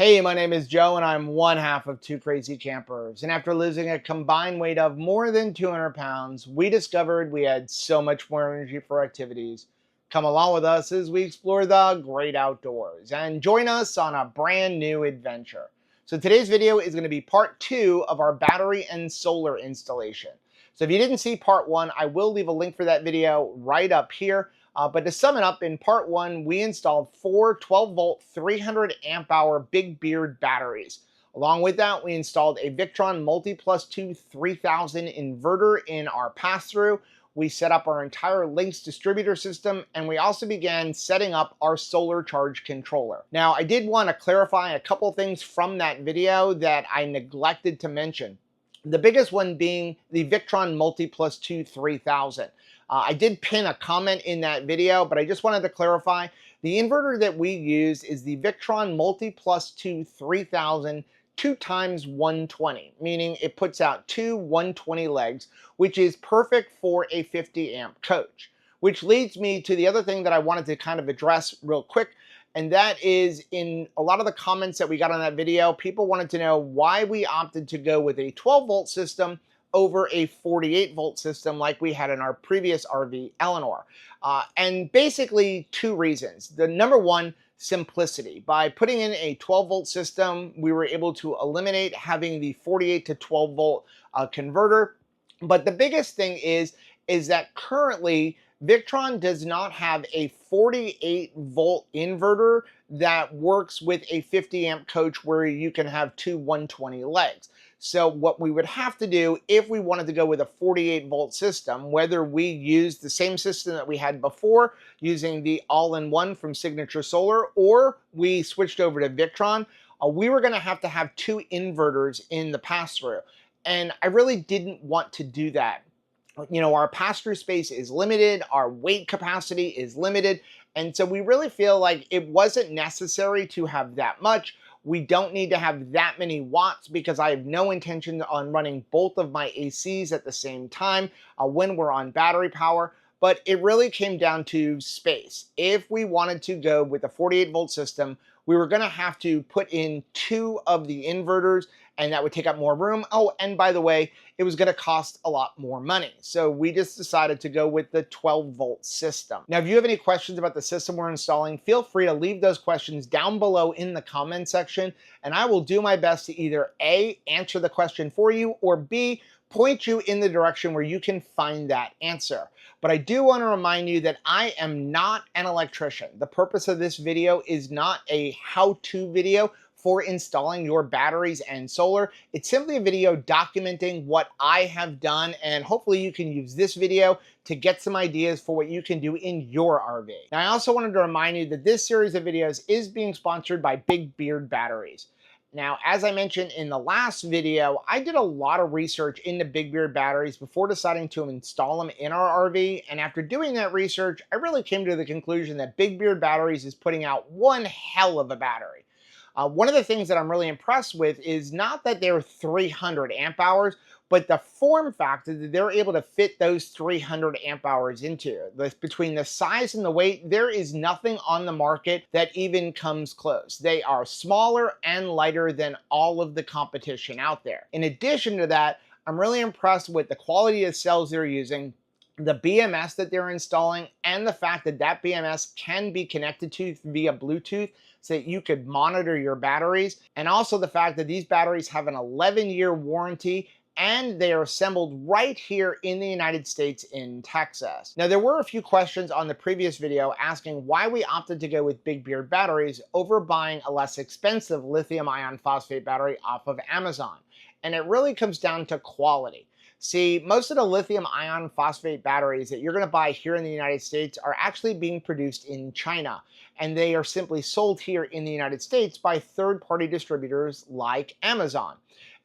Hey, my name is Joe and I'm one half of two crazy campers. And after losing a combined weight of more than 200 pounds, we discovered we had so much more energy for activities. Come along with us as we explore the great outdoors and join us on a brand new adventure. So today's video is going to be part 2 of our battery and solar installation. So if you didn't see part 1, I will leave a link for that video right up here. But to sum it up, in part 1, we installed 4 12-volt, 300 amp hour Big Beard batteries. Along with that, we installed a Victron Multi Plus 2 3000 inverter in our pass-through. We set up our entire Lynx distributor system, and we also began setting up our solar charge controller. Now, I did want to clarify a couple things from that video that I neglected to mention. The biggest one being the Victron Multi Plus 2 3000. I did pin a comment in that video, but I just wanted to clarify. The inverter that we use is the Victron Multi Plus 2 3000 2x120, meaning it puts out two 120 legs, which is perfect for a 50 amp coach. Which leads me to the other thing that I wanted to kind of address real quick, and that is in a lot of the comments that we got on that video, people wanted to know why we opted to go with a 12-volt system over a 48-volt system like we had in our previous RV, Eleanor. And basically 2 reasons. The number one, simplicity. By putting in a 12-volt system, we were able to eliminate having the 48 to 12-volt converter. But the biggest thing is that currently Victron does not have a 48-volt inverter that works with a 50 amp coach where you can have two 120 legs. So what we would have to do if we wanted to go with a 48-volt system, whether we use the same system that we had before using the all-in-one from Signature Solar, or we switched over to Victron, we were going to have 2 inverters in the pass-through. And I really didn't want to do that. You know, our pass-through space is limited, our weight capacity is limited, and so we really feel like it wasn't necessary to have that much. We don't need to have that many watts because I have no intention on running both of my ACs at the same time when we're on battery power. But it really came down to space. If we wanted to go with a 48-volt system, we were going to have to put in 2 of the inverters, and that would take up more room. Oh, and by the way, it was going to cost a lot more money. So we just decided to go with the 12-volt system. Now, if you have any questions about the system we're installing, feel free to leave those questions down below in the comment section, and I will do my best to either A, answer the question for you, or B, point you in the direction where you can find that answer. But I do want to remind you that I am not an electrician. The purpose of this video is not a how-to video for installing your batteries and solar. It's simply a video documenting what I have done, and hopefully you can use this video to get some ideas for what you can do in your RV. Now, I also wanted to remind you that this series of videos is being sponsored by Big Beard Batteries. Now, as I mentioned in the last video, I did a lot of research into Big Beard batteries before deciding to install them in our RV, and after doing that research, I really came to the conclusion that Big Beard batteries is putting out one hell of a battery. One of the things that I'm really impressed with is not that they're 300 amp hours, but the form factor that they're able to fit those 300 amp hours into. Between the size and the weight, there is nothing on the market that even comes close. They are smaller and lighter than all of the competition out there. In addition to that, I'm really impressed with the quality of cells they're using, the BMS that they're installing, and the fact that that BMS can be connected to via Bluetooth so that you could monitor your batteries, and also the fact that these batteries have an 11-year warranty and they are assembled right here in the United States in Texas. Now, there were a few questions on the previous video asking why we opted to go with Big Beard batteries over buying a less expensive lithium iron phosphate battery off of Amazon. And it really comes down to quality. See, most of the lithium ion phosphate batteries that you're going to buy here in the United States are actually being produced in China, and they are simply sold here in the United States by third-party distributors like Amazon.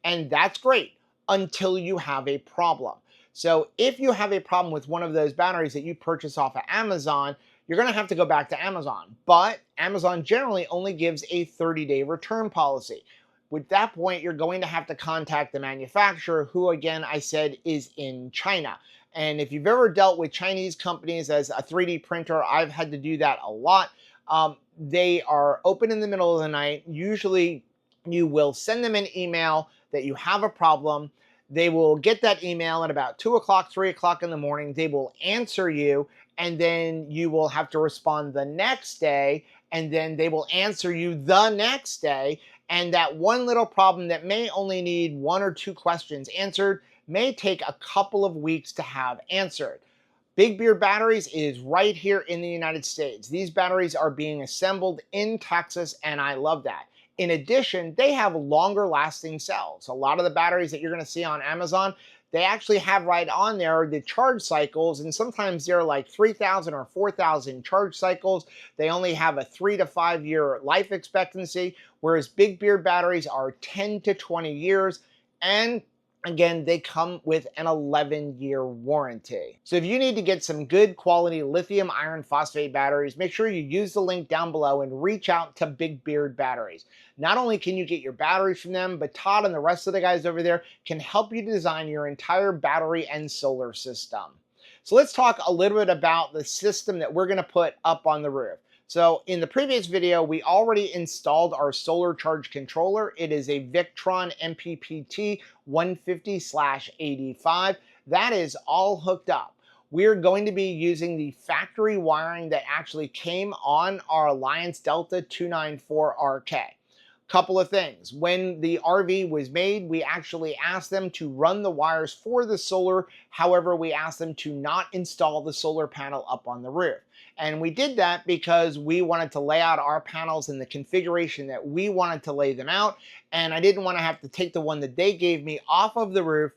And that's great until you have a problem. So if you have a problem with one of those batteries that you purchase off of Amazon, you're going to have to go back to Amazon. But Amazon generally only gives a 30-day return policy. With that point, you're going to have to contact the manufacturer, who, again, I said is in China. And if you've ever dealt with Chinese companies as a 3D printer, I've had to do that a lot. They are open in the middle of the night, usually You will send them an email that you have a problem. They will get that email at about 2 o'clock, 3 o'clock in the morning. They will answer you, and then you will have to respond the next day, and then they will answer you the next day. And that one little problem that may only need 1 or 2 questions answered may take a couple of weeks to have answered. Big Beard Batteries is right here in the United States. These batteries are being assembled in Texas, and I love that. In addition, they have longer lasting cells. A lot of the batteries that you're going to see on Amazon, they actually have right on there the charge cycles, and sometimes they're like 3,000 or 4,000 charge cycles. They only have a 3 to 5 year life expectancy, whereas Big Beard batteries are 10 to 20 years, and again, they come with an 11-year warranty. So if you need to get some good quality lithium iron phosphate batteries, make sure you use the link down below and reach out to Big Beard Batteries. Not only can you get your batteries from them, but Todd and the rest of the guys over there can help you design your entire battery and solar system. So let's talk a little bit about the system that we're going to put up on the roof. So in the previous video, we already installed our solar charge controller. It is a Victron MPPT 150/85. That is all hooked up. We're going to be using the factory wiring that actually came on our Alliance Delta 294RK. Couple of things. When the RV was made, we actually asked them to run the wires for the solar. However, we asked them to not install the solar panel up on the roof. And we did that because we wanted to lay out our panels in the configuration that we wanted to lay them out. And I didn't want to have to take the one that they gave me off of the roof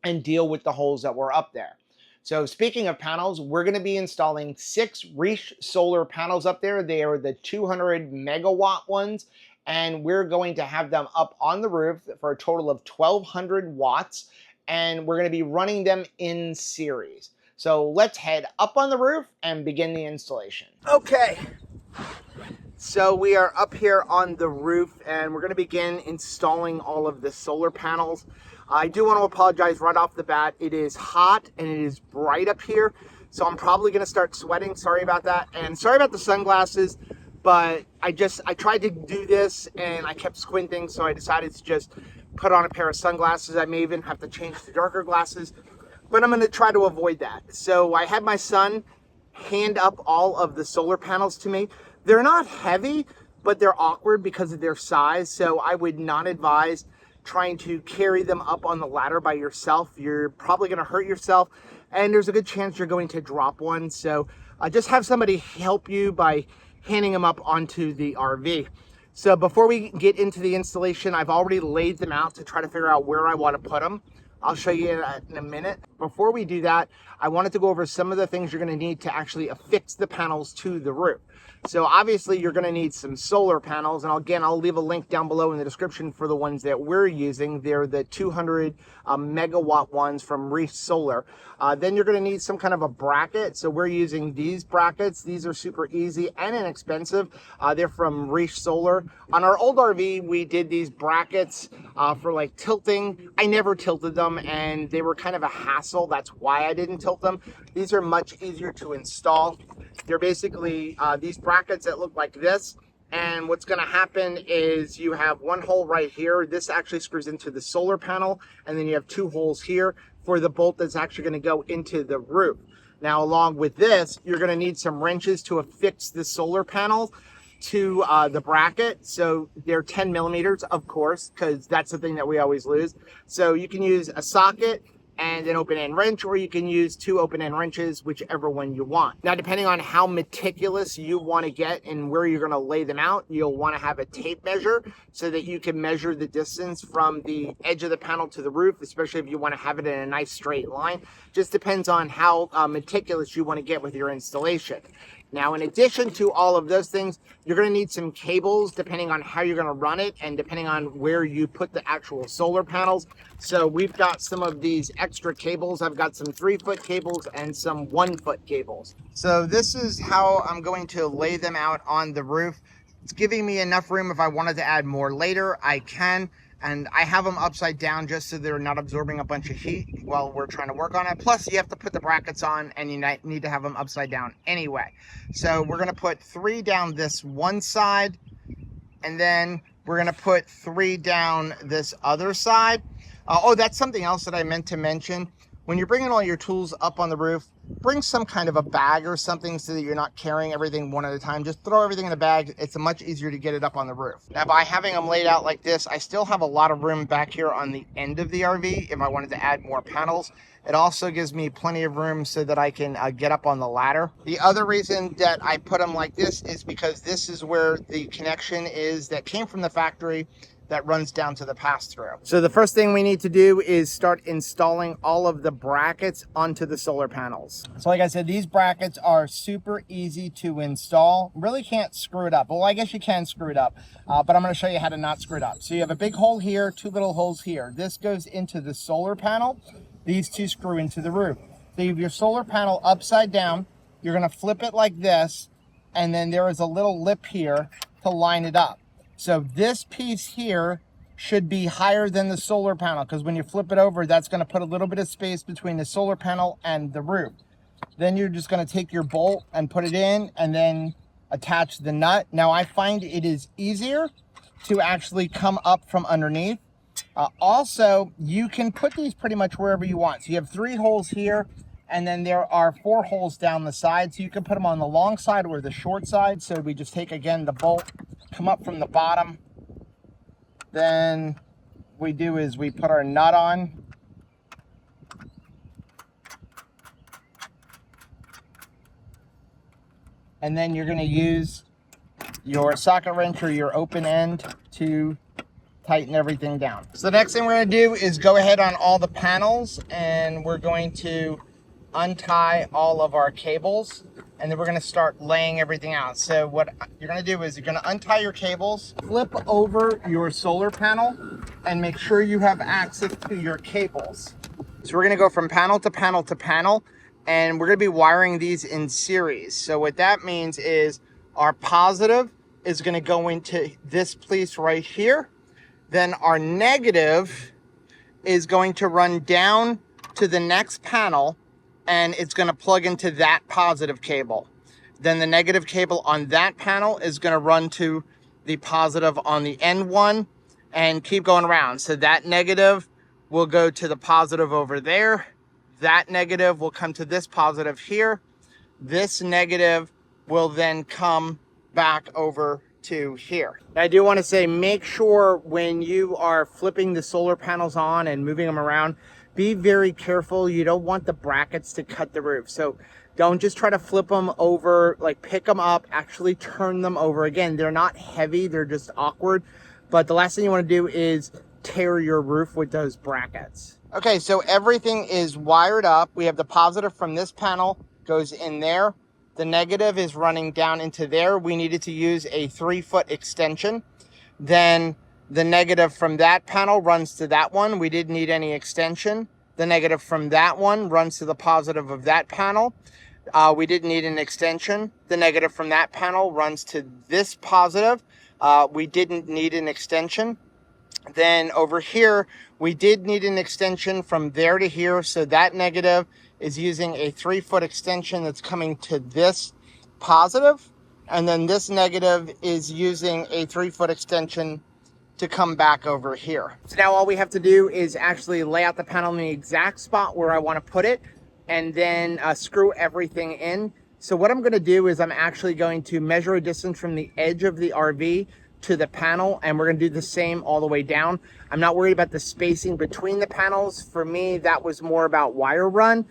and deal with the holes that were up there. So speaking of panels, we're going to be installing 6 Reach solar panels up there. They are the 200 megawatt ones. And we're going to have them up on the roof for a total of 1,200 watts. And we're going to be running them in series. So let's head up on the roof and begin the installation. Okay, so we are up here on the roof and we're going to begin installing all of the solar panels. I do want to apologize right off the bat. It is hot and it is bright up here, so I'm probably going to start sweating. Sorry about that, and sorry about the sunglasses, but I tried to do this and I kept squinting, so I decided to just put on a pair of sunglasses. I may even have to change to darker glasses, but I'm going to try to avoid that. So I had my son hand up all of the solar panels to me. They're not heavy, but they're awkward because of their size. So I would not advise trying to carry them up on the ladder by yourself. You're probably going to hurt yourself, and there's a good chance you're going to drop one. So just have somebody help you by handing them up onto the RV. So before we get into the installation, I've already laid them out to try to figure out where I want to put them. I'll show you in a minute. Before we do that, I wanted to go over some of the things you're going to need to actually affix the panels to the roof. So obviously you're going to need some solar panels, and again, I'll leave a link down below in the description for the ones that we're using. They're the 200 megawatt ones from Reach Solar. Then you're going to need some kind of a bracket. So we're using these brackets. These are super easy and inexpensive. They're from Reach Solar. On our old RV, we did these brackets for like tilting. I never tilted them, and they were kind of a hassle. That's why I didn't tilt them. These are much easier to install. They're basically these brackets that look like this, and what's going to happen is you have one hole right here. This actually screws into the solar panel, and then you have 2 holes here for the bolt that's actually going to go into the roof. Now, along with this, you're going to need some wrenches to affix the solar panel to the bracket. So they're 10 millimeters, of course, because that's the thing that we always lose. So you can use a socket and an open-end wrench, or you can use 2 open-end wrenches, whichever one you want. Now, depending on how meticulous you want to get and where you're going to lay them out, you'll want to have a tape measure so that you can measure the distance from the edge of the panel to the roof, especially if you want to have it in a nice straight line. Just depends on how meticulous you want to get with your installation. Now, in addition to all of those things, you're going to need some cables depending on how you're going to run it and depending on where you put the actual solar panels. So we've got some of these extra cables. I've got some 3-foot cables and some 1-foot cables. So this is how I'm going to lay them out on the roof. It's giving me enough room. If I wanted to add more later, I can. And I have them upside down just so they're not absorbing a bunch of heat while we're trying to work on it. Plus, you have to put the brackets on, and you need to have them upside down anyway. So we're going to put 3 down this one side, and then We're gonna put 3 down this other side. Oh, that's something else that I meant to mention. When you're bringing all your tools up on the roof, bring some kind of a bag or something so that you're not carrying everything one at a time. Just throw everything in a bag. It's much easier to get it up on the roof. Now, by having them laid out like this, I still have a lot of room back here on the end of the RV if I wanted to add more panels. It also gives me plenty of room so that I can get up on the ladder. The other reason that I put them like this is because this is where the connection is that came from the factory that runs down to the pass-through. So the first thing we need to do is start installing all of the brackets onto the solar panels. So like I said, these brackets are super easy to install. Really can't screw it up. Well, I guess you can screw it up, but I'm gonna show you how to not screw it up. So you have a big hole here, 2 little holes here. This goes into the solar panel. These 2 screw into the roof. So you have your solar panel upside down. You're gonna flip it like this, and then there is a little lip here to line it up. So this piece here should be higher than the solar panel, because when you flip it over, that's going to put a little bit of space between the solar panel and the roof. Then you're just going to take your bolt and put it in and then attach the nut. Now I find it is easier to actually come up from underneath. Also, you can put these pretty much wherever you want. So you have 3 holes here, and then there are 4 holes down the side. So you can put them on the long side or the short side. So we just take, again, the bolt, come up from the bottom. Then we do is we put our nut on. And then you're going to use your socket wrench or your open end to tighten everything down. So the next thing we're going to do is go ahead on all the panels, and we're going to untie all of our cables, and then we're going to start laying everything out. So what you're going to do is you're going to untie your cables, flip over your solar panel, and make sure you have access to your cables. So we're going to go from panel to panel to panel, and we're going to be wiring these in series. So what that means is our positive is going to go into this piece right here. Then our negative is going to run down to the next panel, and it's going to plug into that positive cable. Then the negative cable on that panel is going to run to the positive on the end one and keep going around. So that negative will go to the positive over there. That negative will come to this positive here. This negative will then come back over to here. I do want to say, make sure when you are flipping the solar panels on and moving them around, be very careful. You don't want the brackets to cut the roof. So don't just try to flip them over, like pick them up, actually turn them over. Again, they're not heavy, they're just awkward. But the last thing you want to do is tear your roof with those brackets. Okay, so everything is wired up. We have the positive from this panel goes in there. The negative is running down into there. We needed to use a 3-foot extension. Then the negative from that panel runs to that one. We didn't need any extension. The negative from that one runs to the positive of that panel. We didn't need an extension. The negative from that panel runs to this positive. We didn't need an extension. Then over here, we did need an extension from there to here. So that negative is using a 3-foot extension that's coming to this positive. And then this negative is using a 3-foot extension to come back over here. So now all we have to do is actually lay out the panel in the exact spot where I want to put it, and then screw everything in. So what I'm going to do is I'm actually going to measure a distance from the edge of the RV to the panel, and we're going to do the same all the way down. I'm not worried about the spacing between the panels. For me, that was more about wire run.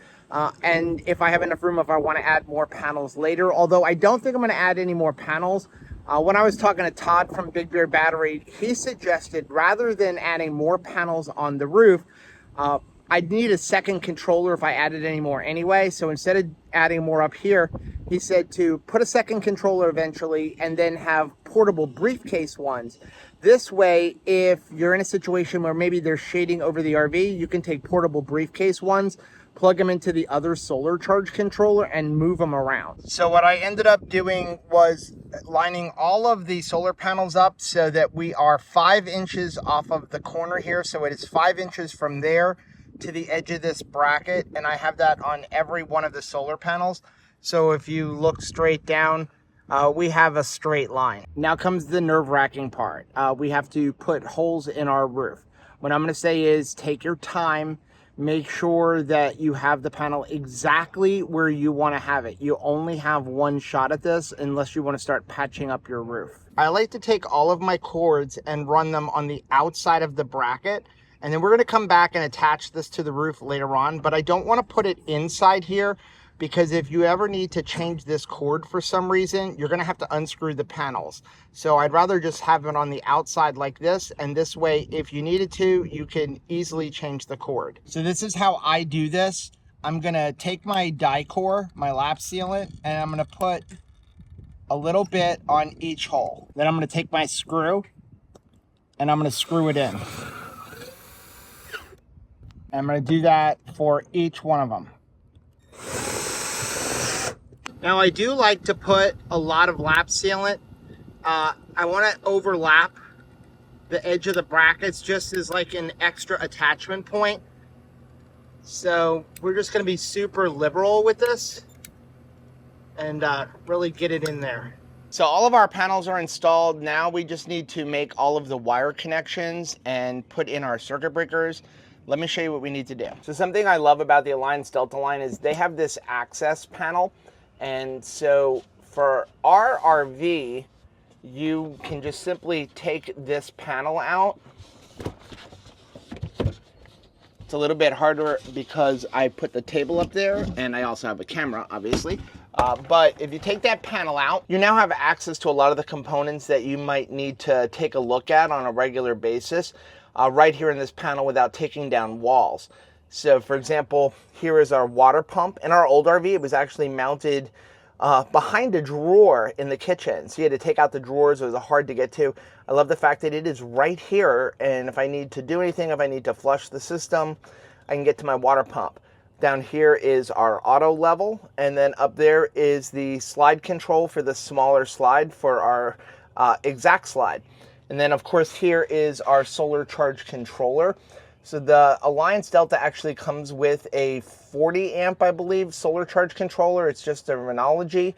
And if I have enough room, if I want to add more panels later, although I don't think I'm going to add any more panels. When I was talking to Todd from Big Bear Battery, he suggested rather than adding more panels on the roof, I'd need a second controller if I added any more anyway. So instead of adding more up here, he said to put a second controller eventually and then have portable briefcase ones. This way, if you're in a situation where maybe there's shading over the RV, you can take portable briefcase ones, plug them into the other solar charge controller, and move them around. So what I ended up doing was lining all of the solar panels up so that we are 5 inches off of the corner here. So it is 5 inches from there to the edge of this bracket, and I have that on every one of the solar panels. So if you look straight down, we have a straight line. Now comes the nerve-wracking part. We have to put holes in our roof. What I'm going to say is take your time. Make sure that you have the panel exactly where you want to have it. You only have one shot at this unless you want to start patching up your roof. I like to take all of my cords and run them on the outside of the bracket, and then we're going to come back and attach this to the roof later on, but I don't want to put it inside here, because if you ever need to change this cord for some reason, you're going to have to unscrew the panels. So I'd rather just have it on the outside like this, and this way, if you needed to, you can easily change the cord. So this is how I do this. I'm going to take my die core, my lap sealant, and I'm going to put a little bit on each hole. Then I'm going to take my screw, and I'm going to screw it in. And I'm going to do that for each one of them. Now I do like to put a lot of lap sealant. I want to overlap the edge of the brackets just as like an extra attachment point. So we're just going to be super liberal with this and really get it in there. So all of our panels are installed. Now we just need to make all of the wire connections and put in our circuit breakers. Let me show you what we need to do. So something I love about the Alliance Delta line is they have this access panel. And so for our RV, you can just simply take this panel out. It's a little bit harder because I put the table up there and I also have a camera, obviously. But if you take that panel out, you now have access to a lot of the components that you might need to take a look at on a regular basis right here in this panel without taking down walls. So for example, here is our water pump. In our old RV, it was actually mounted behind a drawer in the kitchen. So you had to take out the drawers. It was hard to get to. I love the fact that it is right here. And if I need to do anything, if I need to flush the system, I can get to my water pump. Down here is our auto level. And then up there is the slide control for the smaller slide for our exact slide. And then of course here is our solar charge controller. So the Alliance Delta actually comes with a 40 amp, I believe, solar charge controller. It's just a Renology.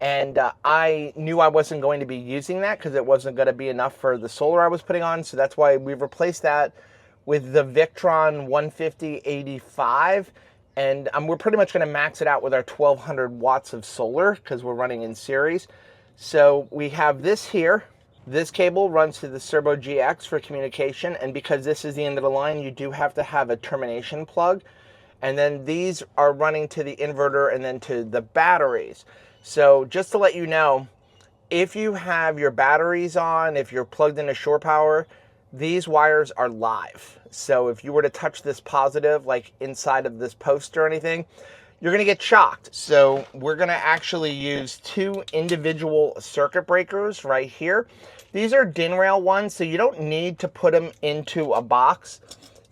And I knew I wasn't going to be using that because it wasn't going to be enough for the solar I was putting on. So that's why we've replaced that with the Victron 150/85. And we're pretty much going to max it out with our 1200 watts of solar because we're running in series. So we have this here. This cable runs to the Servo GX for communication, and because this is the end of the line, you do have to have a termination plug. And then these are running to the inverter and then to the batteries. So just to let you know, if you have your batteries on, if you're plugged into shore power, these wires are live. So if you were to touch this positive, like inside of this post or anything, you're going to get shocked. So we're going to actually use two individual circuit breakers right here. These are DIN rail ones, so you don't need to put them into a box.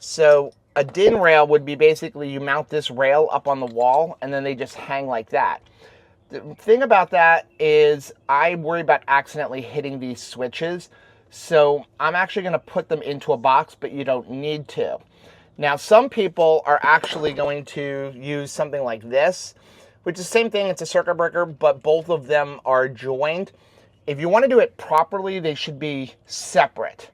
So a DIN rail would be basically you mount this rail up on the wall and then they just hang like that. The thing about that is I worry about accidentally hitting these switches. So I'm actually going to put them into a box, but you don't need to. Now, some people are actually going to use something like this, which is the same thing. It's a circuit breaker, but both of them are joined. If you want to do it properly, they should be separate.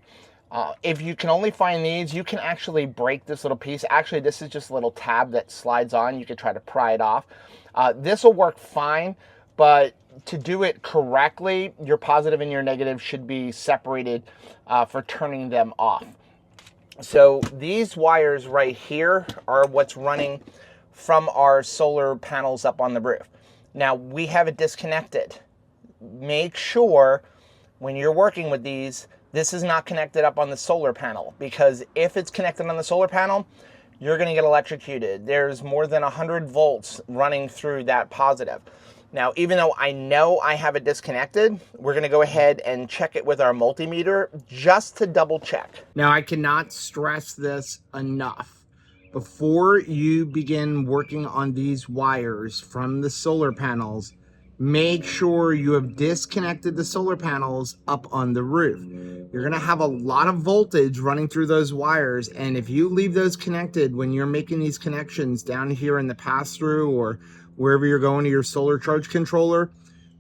If you can only find these, you can actually break this little piece. Actually, this is just a little tab that slides on. You could try to pry it off. This will work fine, but to do it correctly, your positive and your negative should be separated for turning them off. So these wires right here are what's running from our solar panels up on the roof. Now we have it disconnected. Make sure when you're working with these, this is not connected up on the solar panel, because if it's connected on the solar panel, you're going to get electrocuted. There's more than 100 volts running through that positive. Now, even though I know I have it disconnected, we're going to go ahead and check it with our multimeter just to double check. Now, I cannot stress this enough. Before you begin working on these wires from the solar panels, make sure you have disconnected the solar panels up on the roof. You're going to have a lot of voltage running through those wires, and if you leave those connected when you're making these connections down here in the pass-through or wherever you're going to your solar charge controller,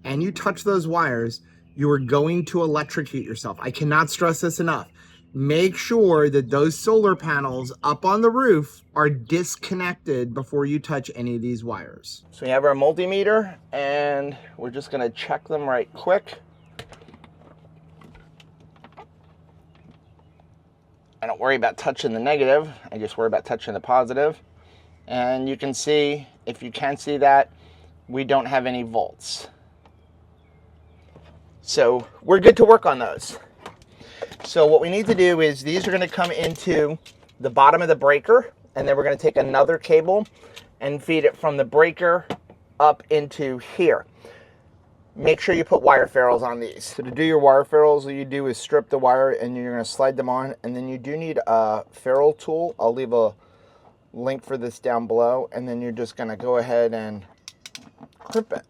and you touch those wires, you are going to electrocute yourself. I cannot stress this enough. Make sure that those solar panels up on the roof are disconnected before you touch any of these wires. So we have our multimeter, and we're just gonna check them right quick. I don't worry about touching the negative, I just worry about touching the positive. And you can see, if you can see that, we don't have any volts. So we're good to work on those. So what we need to do is these are going to come into the bottom of the breaker, and then we're going to take another cable and feed it from the breaker up into here. Make sure you put wire ferrules on these. So to do your wire ferrules, what you do is strip the wire and you're going to slide them on, and then you do need a ferrule tool. I'll leave a link for this down below, and then you're just going to go ahead and clip it.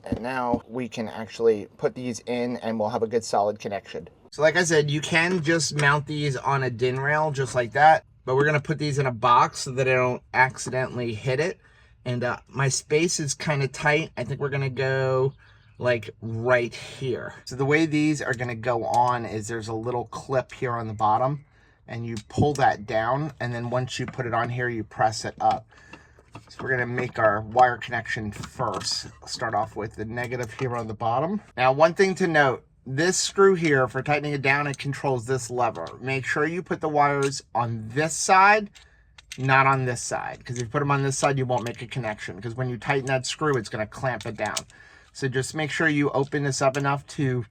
And now we can actually put these in and we'll have a good solid connection. So like I said, you can just mount these on a DIN rail just like that, but we're gonna put these in a box so that I don't accidentally hit it. And my space is kind of tight. I think we're gonna go like right here. So the way these are gonna go on is there's a little clip here on the bottom, and you pull that down, and then once you put it on here, you press it up. So we're gonna make our wire connection first. I'll start off with the negative here on the bottom. Now, one thing to note, this screw here, for tightening it down, it controls this lever. Make sure you put the wires on this side, not on this side, because if you put them on this side, you won't make a connection, because when you tighten that screw, it's gonna clamp it down. So just make sure you open this up enough to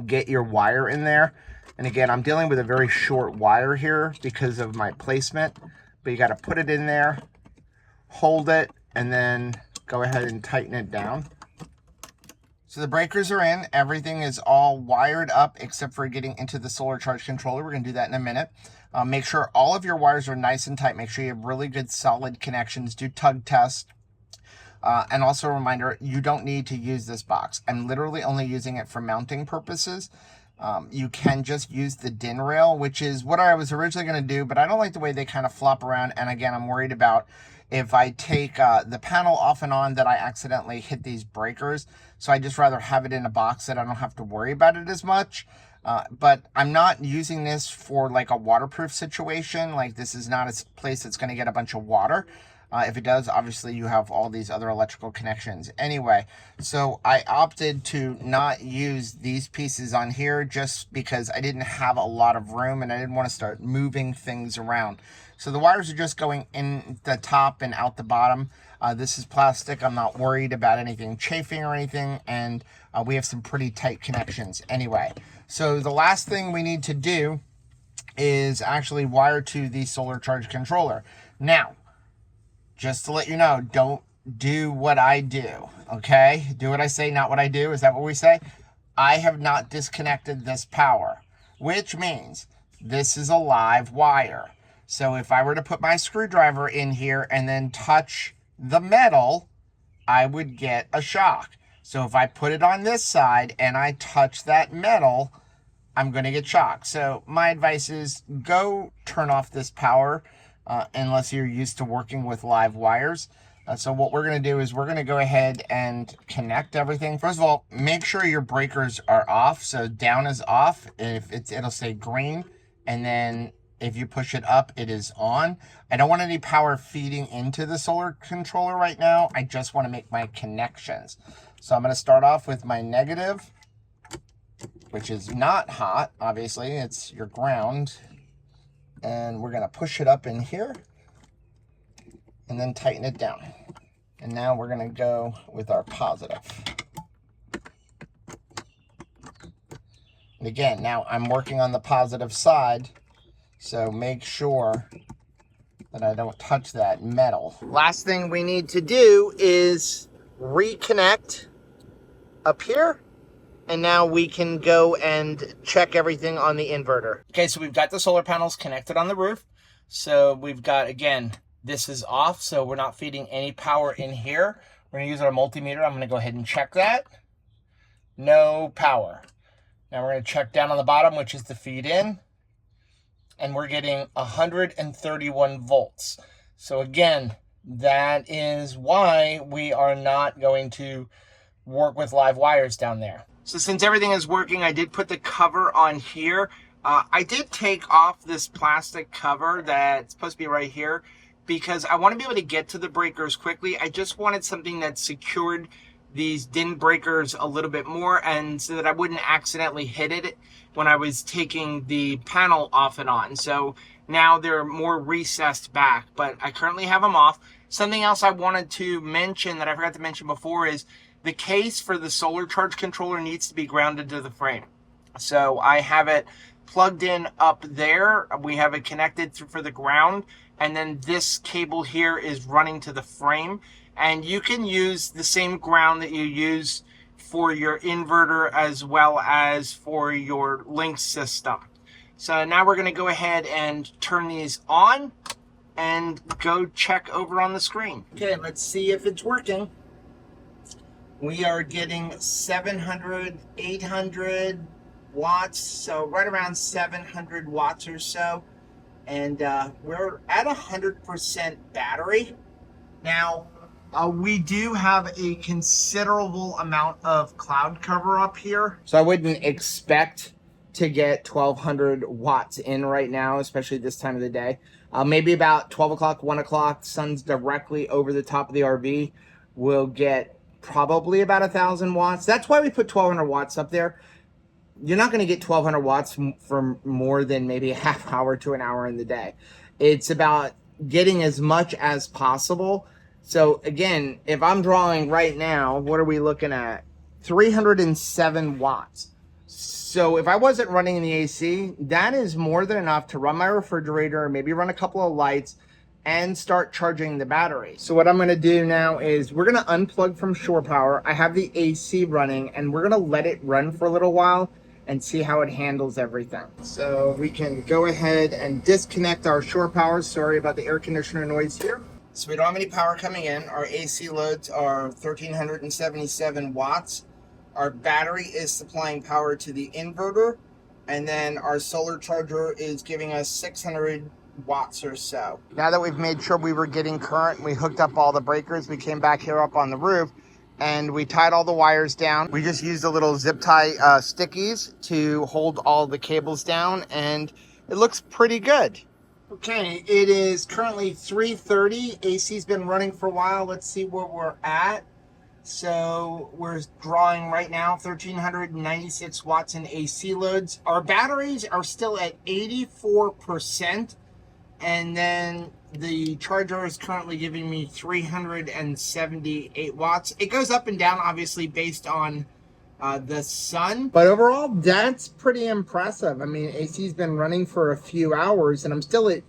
get your wire in there. And again, I'm dealing with a very short wire here because of my placement, but you gotta put it in there, hold it, and then go ahead and tighten it down. So the breakers are in, everything is all wired up except for getting into the solar charge controller. We're gonna do that in a minute. Make sure all of your wires are nice and tight. Make sure you have really good solid connections. Do tug test. And also a reminder, you don't need to use this box. I'm literally only using it for mounting purposes. You can just use the DIN rail, which is what I was originally gonna do, but I don't like the way they kind of flop around. And again, I'm worried about if I take the panel off and on that I accidentally hit these breakers. So I just rather have it in a box that I don't have to worry about it as much. But I'm not using this for like a waterproof situation. Like this is not a place that's going to get a bunch of water. If it does, obviously you have all these other electrical connections. Anyway, so I opted to not use these pieces on here just because I didn't have a lot of room and I didn't want to start moving things around. So the wires are just going in the top and out the bottom. This is plastic. I'm not worried about anything chafing or anything, and we have some pretty tight connections anyway. So the last thing we need to do is actually wire to the solar charge controller. Now, just to let you know, don't do what I do, okay? Do what I say, not what I do. Is that what we say? I have not disconnected this power, which means this is a live wire. So if I were to put my screwdriver in here and then touch the metal, I would get a shock. So if I put it on this side and I touch that metal, I'm going to get shocked. So my advice is go turn off this power unless you're used to working with live wires. So what we're going to do is we're going to go ahead and connect everything. First of all, make sure your breakers are off. So down is off. If it'll say green, and then if you push it up, it is on. I don't want any power feeding into the solar controller right now. I just want to make my connections. So I'm going to start off with my negative, which is not hot, obviously. It's your ground. And we're going to push it up in here and then tighten it down. And now we're going to go with our positive. And again, now I'm working on the positive side, so make sure that I don't touch that metal. Last thing we need to do is reconnect up here. And now we can go and check everything on the inverter. Okay, so we've got the solar panels connected on the roof. So we've got, again, this is off, so we're not feeding any power in here. We're gonna use our multimeter. I'm gonna go ahead and check that. No power. Now we're gonna check down on the bottom, which is the feed in. And we're getting 131 volts. So again, that is why we are not going to work with live wires down there. So since everything is working, I did put the cover on here. I did take off this plastic cover that's supposed to be right here because I want to be able to get to the breakers quickly. I just wanted something that secured these DIN breakers a little bit more, and so that I wouldn't accidentally hit it when I was taking the panel off and on. So now they're more recessed back, but I currently have them off. Something else I wanted to mention that I forgot to mention before is the case for the solar charge controller needs to be grounded to the frame. So I have it plugged in up there. We have it connected for the ground, and then this cable here is running to the frame. And you can use the same ground that you use for your inverter as well as for your link system. So now we're going to go ahead and turn these on and go check over on the screen. Okay, let's see if it's working. We are getting 700, 800 watts, so right around 700 watts or so. And we're at 100% battery. Now, we do have a considerable amount of cloud cover up here. So I wouldn't expect to get 1200 watts in right now, especially this time of the day. Maybe about 12 o'clock, 1 o'clock, sun's directly over the top of the RV. We'll get probably about 1,000 watts. That's why we put 1,200 watts up there. You're not going to get 1,200 watts for more than maybe a half hour to an hour in the day. It's about getting as much as possible. So again, if I'm drawing right now, what are we looking at? 307 watts. So if I wasn't running the AC, that is more than enough to run my refrigerator, maybe run a couple of lights, and start charging the battery. So what I'm going to do now is we're going to unplug from shore power. I have the AC running, and we're going to let it run for a little while and see how it handles everything. So we can go ahead and disconnect our shore power. Sorry about the air conditioner noise here. So we don't have any power coming in. Our AC loads are 1,377 watts. Our battery is supplying power to the inverter, and then our solar charger is giving us 600 watts or so. Now that we've made sure we were getting current, we hooked up all the breakers, we came back here up on the roof and we tied all the wires down. We just used a little zip tie stickies to hold all the cables down, and it looks pretty good. Okay, it is currently 3:30. AC's been running for a while. Let's see where we're at. So we're drawing right now 1,396 watts in AC loads. Our batteries are still at 84%. And then the charger is currently giving me 378 watts. It goes up and down, obviously, based on the sun. But overall, that's pretty impressive. I mean, AC's been running for a few hours, and I'm still at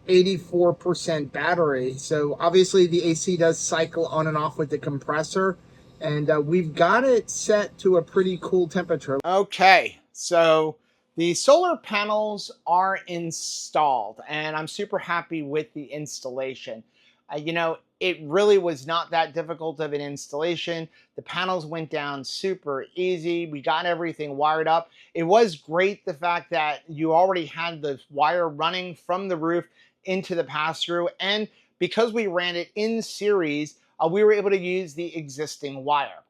84% battery. So obviously, the AC does cycle on and off with the compressor. And we've got it set to a pretty cool temperature. Okay, so the solar panels are installed, and I'm super happy with the installation. You know, it really was not that difficult of an installation. The panels went down super easy. We got everything wired up. It was great the fact that you already had the wire running from the roof into the pass-through, and because we ran it in series, we were able to use the existing wire.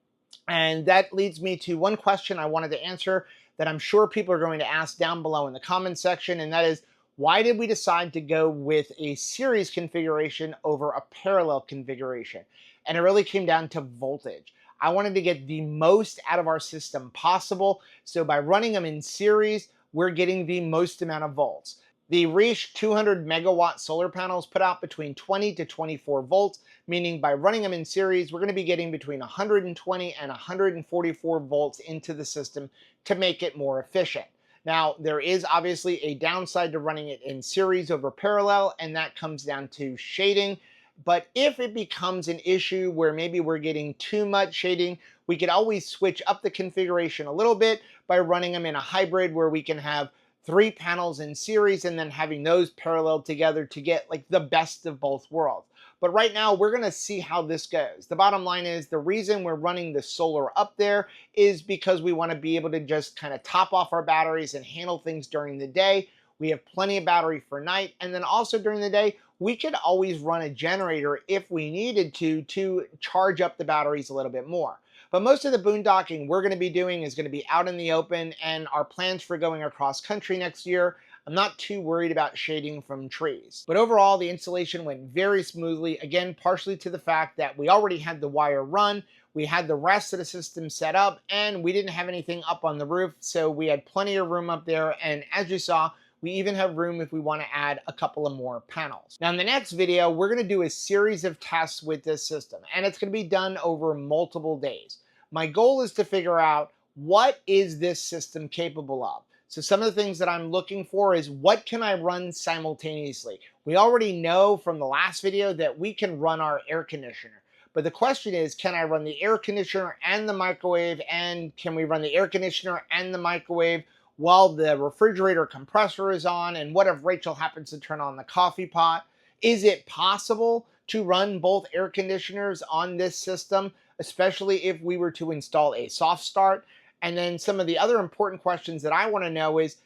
And that leads me to one question I wanted to answer that I'm sure people are going to ask down below in the comments section, and that is, why did we decide to go with a series configuration over a parallel configuration? And it really came down to voltage. I wanted to get the most out of our system possible, so by running them in series, we're getting the most amount of volts. The Riche 200 megawatt solar panels put out between 20 to 24 volts, meaning by running them in series, we're going to be getting between 120 and 144 volts into the system to make it more efficient. Now, there is obviously a downside to running it in series over parallel, and that comes down to shading. But if it becomes an issue where maybe we're getting too much shading, we could always switch up the configuration a little bit by running them in a hybrid where we can have 3 panels in series and then having those paralleled together to get like the best of both worlds. But right now we're going to see how this goes. The bottom line is the reason we're running the solar up there is because we want to be able to just kind of top off our batteries and handle things during the day. We have plenty of battery for night, and then also during the day we could always run a generator if we needed to charge up the batteries a little bit more. But most of the boondocking we're going to be doing is going to be out in the open, and our plans for going across country next year, I'm not too worried about shading from trees. But overall, the installation went very smoothly, again, partially to the fact that we already had the wire run, we had the rest of the system set up, and we didn't have anything up on the roof, so we had plenty of room up there, and as you saw, we even have room if we want to add a couple of more panels. Now in the next video, we're going to do a series of tests with this system, and it's going to be done over multiple days. My goal is to figure out, what is this system capable of? So some of the things that I'm looking for is, what can I run simultaneously? We already know from the last video that we can run our air conditioner. But the question is, can I run the air conditioner and the microwave? And can we run the air conditioner and the microwave while the refrigerator compressor is on? And what if Rachel happens to turn on the coffee pot? Is it possible to run both air conditioners on this system, especially if we were to install a soft start? And then some of the other important questions that I want to know is,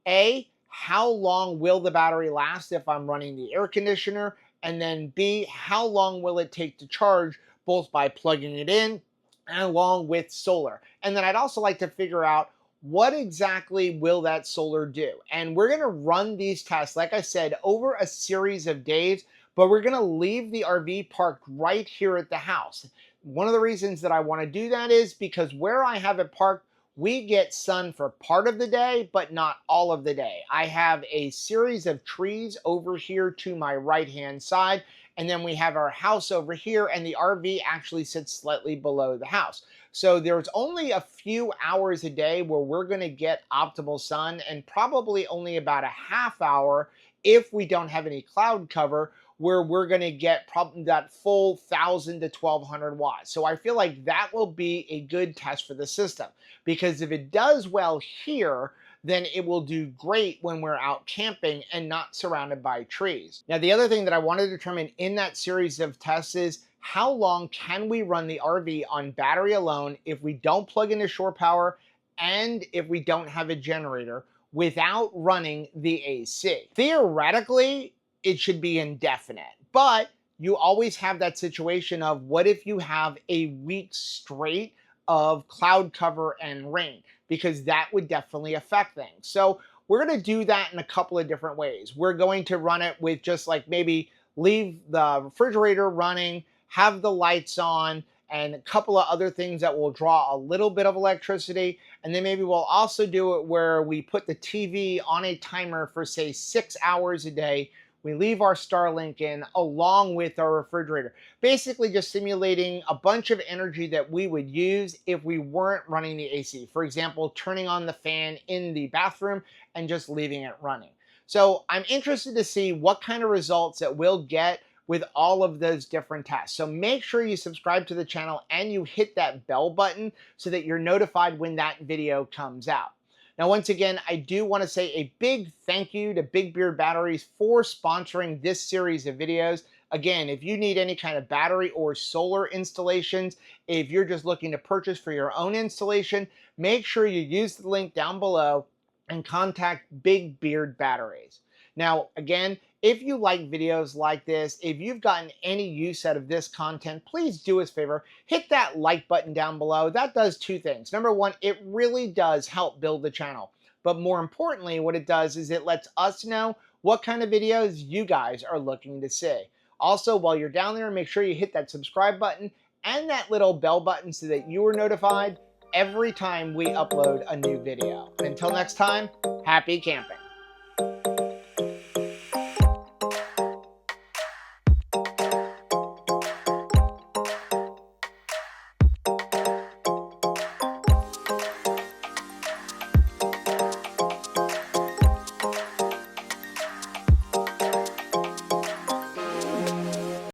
A, how long will the battery last if I'm running the air conditioner? And then B, how long will it take to charge, both by plugging it in and along with solar? And then I'd also like to figure out, what exactly will that solar do? And we're going to run these tests, like I said, over a series of days, but we're going to leave the RV parked right here at the house. One of the reasons that I want to do that is because where I have it parked, we get sun for part of the day, but not all of the day. I have a series of trees over here to my right-hand side, and then we have our house over here, and the RV actually sits slightly below the house. So there's only a few hours a day where we're going to get optimal sun, and probably only about a half hour if we don't have any cloud cover, where we're going to get probably that full 1,000 to 1,200 watts. So I feel like that will be a good test for the system, because if it does well here, then it will do great when we're out camping and not surrounded by trees. Now, the other thing that I want to determine in that series of tests is, how long can we run the RV on battery alone if we don't plug into shore power and if we don't have a generator without running the AC? Theoretically, it should be indefinite, but you always have that situation of, what if you have a week straight of cloud cover and rain? Because that would definitely affect things. So we're going to do that in a couple of different ways. We're going to run it with just like, maybe leave the refrigerator running, have the lights on, and a couple of other things that will draw a little bit of electricity. And then maybe we'll also do it where we put the TV on a timer for, say, 6 hours a day. We leave our Starlink in along with our refrigerator, basically just simulating a bunch of energy that we would use if we weren't running the AC. For example, turning on the fan in the bathroom and just leaving it running. So I'm interested to see what kind of results that we'll get with all of those different tests. So make sure you subscribe to the channel and you hit that bell button so that you're notified when that video comes out. Now, once again, I do want to say a big thank you to Big Beard Batteries for sponsoring this series of videos. Again, if you need any kind of battery or solar installations, if you're just looking to purchase for your own installation, make sure you use the link down below and contact Big Beard Batteries. Now, again, if you like videos like this, if you've gotten any use out of this content, please do us a favor, hit that like button down below. That does two things. Number one, it really does help build the channel. But more importantly, what it does is it lets us know what kind of videos you guys are looking to see. Also, while you're down there, make sure you hit that subscribe button and that little bell button so that you are notified every time we upload a new video. And until next time, happy camping.